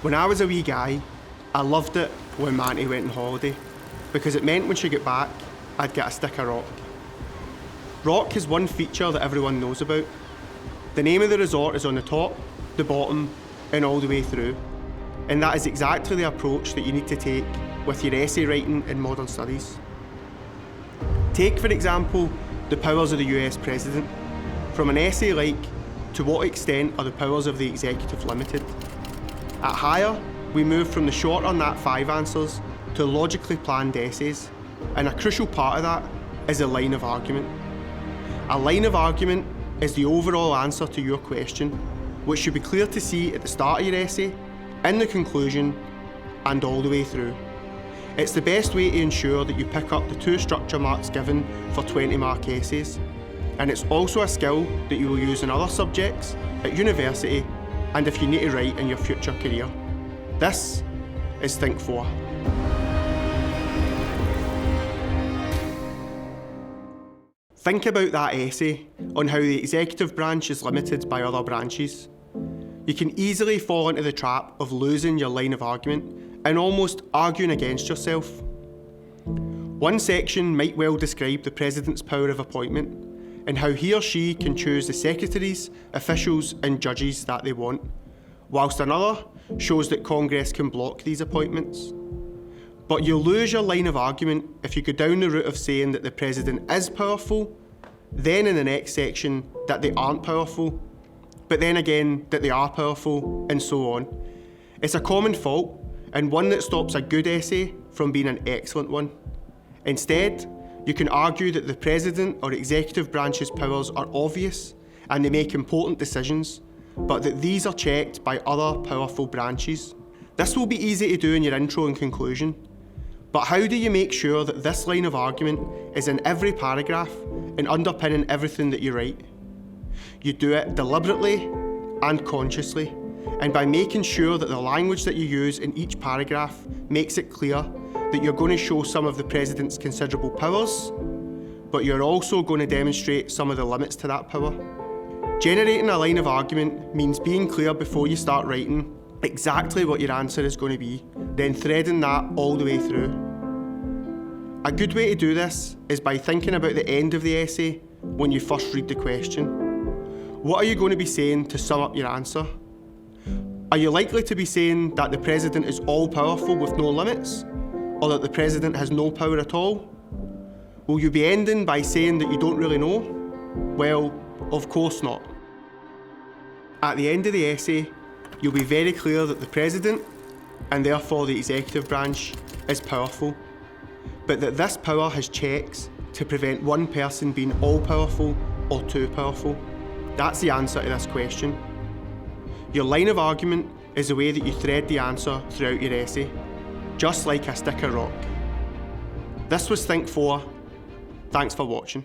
When I was a wee guy, I loved it when Manty went on holiday because it meant when she got back, I'd get a stick of rock. Rock is one feature that everyone knows about. The name of the resort is on the top, the bottom, and all the way through. And that is exactly the approach that you need to take with your essay writing in modern studies. Take, for example, the powers of the US President. From an essay like, to what extent are the powers of the executive limited? At Higher, we move from the shorter Nat 5 answers to logically planned essays, and a crucial part of that is a line of argument. A line of argument is the overall answer to your question, which should be clear to see at the start of your essay, in the conclusion, and all the way through. It's the best way to ensure that you pick up the 2 structure marks given for 20-mark essays, and it's also a skill that you will use in other subjects, at university, and if you need to write in your future career. This is Think 4. Think about that essay on how the executive branch is limited by other branches. You can easily fall into the trap of losing your line of argument and almost arguing against yourself. One section might well describe the President's power of appointment and how he or she can choose the secretaries, officials and judges that they want, whilst another shows that Congress can block these appointments. But you'll lose your line of argument if you go down the route of saying that the President is powerful, then in the next section that they aren't powerful, but then again that they are powerful, and so on. It's a common fault, and one that stops a good essay from being an excellent one. Instead, you can argue that the President or executive branch's powers are obvious and they make important decisions, but that these are checked by other powerful branches. This will be easy to do in your intro and conclusion, but how do you make sure that this line of argument is in every paragraph and underpinning everything that you write? You do it deliberately and consciously, and by making sure that the language that you use in each paragraph makes it clear that you're going to show some of the President's considerable powers, but you're also going to demonstrate some of the limits to that power. Generating a line of argument means being clear before you start writing exactly what your answer is going to be, then threading that all the way through. A good way to do this is by thinking about the end of the essay when you first read the question. What are you going to be saying to sum up your answer? Are you likely to be saying that the President is all-powerful with no limits? Or that the President has no power at all? Will you be ending by saying that you don't really know? Well, of course not. At the end of the essay, you'll be very clear that the President, and therefore the executive branch, is powerful, but that this power has checks to prevent one person being all-powerful or too powerful. That's the answer to this question. Your line of argument is the way that you thread the answer throughout your essay, just like a stick of rock. This was Think 4. Thanks for watching.